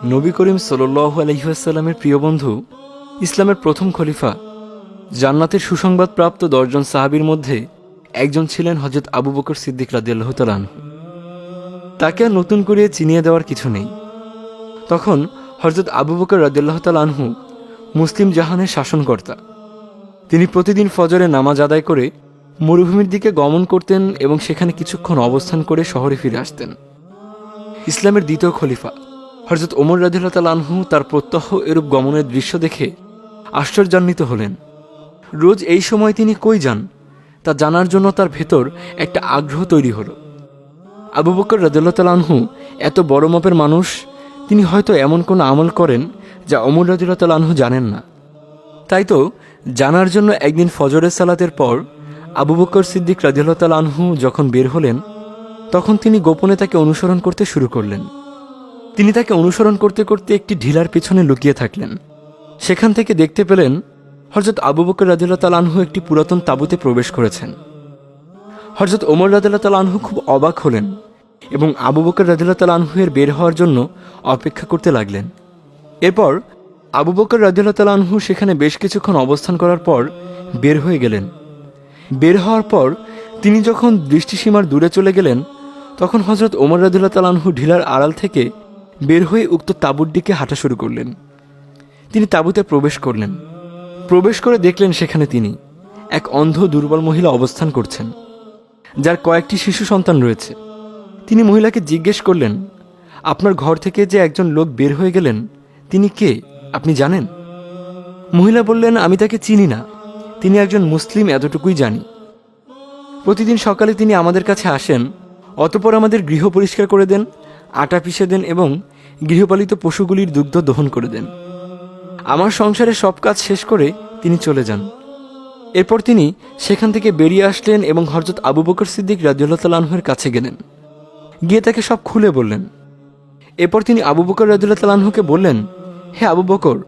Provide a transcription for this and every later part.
নবী করিম সাল্লাল্লাহু আলাইহি ওয়াসাল্লামের প্রিয় বন্ধু, ইসলামের প্রথম খলিফা, জান্নাতের সুসংবাদপ্রাপ্ত ১০ জন সাহাবীর মধ্যে একজন ছিলেন হযরত আবু বকর সিদ্দিক রাদিয়াল্লাহু তাআলা আনহু। তাকে আর নতুন করে চিনিয়ে দেওয়ার কিছু নেই। তখন হযরত আবু বকর রাদিয়াল্লাহু তাআলা আনহু মুসলিম জাহানের শাসনকর্তা। তিনি প্রতিদিন ফজরে নামাজ আদায় করে মরুভূমির দিকে গমন করতেন এবং সেখানে কিছুক্ষণ অবস্থান করে শহরে ফিরে আসতেন। ইসলামের দ্বিতীয় খলিফা হযরত ওমর রাদিয়াল্লাহু তাআলা আনহু তার প্রত্যহ এরূপ গমনের দৃশ্য দেখে আশ্চর্যান্বিত হলেন। রোজ এই সময় তিনি কই যান তা জানার জন্য তার ভেতর একটা আগ্রহ তৈরি হলো। আবু বকর রাদিয়াল্লাহু তাআলা আনহু এত বড় মাপের মানুষ, তিনি হয়তো এমন কোনো আমল করেন যা ওমর রাদিয়াল্লাহু তাআলা আনহু জানেন না। তাই তো জানার জন্য একদিন ফজরের সালাতের পর আবু বকর সিদ্দিক রাদিয়াল্লাহু তাআলা আনহু যখন বের হলেন, তখন তিনি গোপনে তাকে অনুসরণ করতে শুরু করলেন। তিনি তাকে অনুসরণ করতে করতে একটি ঢিলার পেছনে লুকিয়ে থাকলেন। সেখান থেকে দেখতে পেলেন হযরত আবু বকর রাদিয়াল্লাহু তাআলা আনহু একটি পুরাতন তাঁবুতে প্রবেশ করেছেন। হযরত ওমর রাদিয়াল্লাহু তাআলা আনহু খুব অবাক হলেন এবং আবু বকর রাদিয়াল্লাহু তাআলা আনহু এর বের হওয়ার জন্য অপেক্ষা করতে লাগলেন। এরপর আবু বকর রাদিয়াল্লাহু তাআলা আনহু সেখানে বেশ কিছুক্ষণ অবস্থান করার পর বের হয়ে গেলেন। বের হওয়ার পর তিনি যখন দৃষ্টিসীমার দূরে চলে গেলেন, তখন হযরত ওমর রাদিয়াল্লাহু তাআলা আনহু ঢিলার আড়াল থেকে বের হয়ে উক্ত তাঁবুর দিকে হাঁটা শুরু করলেন। তিনি তাঁবুতে প্রবেশ করলেন। প্রবেশ করে দেখলেন সেখানে তিনি এক অন্ধ দুর্বল মহিলা অবস্থান করছেন, যার কয়েকটি শিশু সন্তান রয়েছে। তিনি মহিলাকে জিজ্ঞেস করলেন, আপনার ঘর থেকে যে একজন লোক বের হয়ে গেলেন, তিনি কে, আপনি জানেন? মহিলা বললেন, আমি তাকে চিনি না, তিনি একজন মুসলিম, এতটুকুই জানি। প্রতিদিন সকালে তিনি আমাদের কাছে আসেন, অতঃপর আমাদের গৃহ পরিষ্কার করে দেন, আটা পিষে দেন এবং গৃহপালিত পশুগুলির দুগ্ধ দহন করে দেন। আমার সংসারের সব কাজ শেষ করে তিনি চলে যান। এরপর তিনি সেখান থেকে বেরিয়ে আসলেন এবং হযরত আবু বকর সিদ্দিক রাদিয়াল্লাহু তাআলা আনহুর কাছে গেলেন। গিয়ে তাকে সব খুলে বললেন। এরপর তিনি আবু বকর রাদিয়াল্লাহু তাআলা আনহুকে বললেন, হে আবু বকর,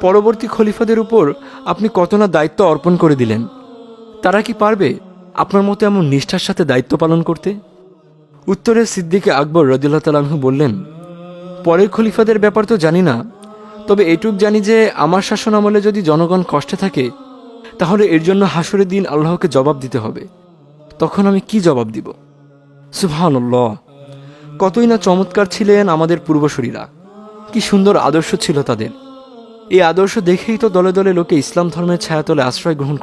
পরবর্তী খলিফাদের উপর আপনি কত না দায়িত্ব অর্পণ করে দিলেন। তারা কি পারবে আপনার মতো এমন নিষ্ঠার সাথে দায়িত্ব পালন করতে? উত্তরে সিদ্দিকে আকবর রাদিয়াল্লাহু তাআলা আনহু বললেন, পরের খলিফাদের ব্যাপার তো জানি না, তবে এটুক জানি যে আমার শাসন আমলে যদি জনগণ কষ্টে থাকে, তাহলে এর জন্য হাসরের দিন আল্লাহকে জবাব দিতে হবে। তখন আমি কি জবাব দিব? সুবহানাল্লাহ! কতই না চমৎকার ছিলেন আমাদের পূর্বসূরীরা, কি সুন্দর আদর্শ ছিল তাদের। এই আদর্শ দেখেই তো দলে দলে লোকে ইসলাম ধর্মের ছায়াতলে আশ্রয় গ্রহণ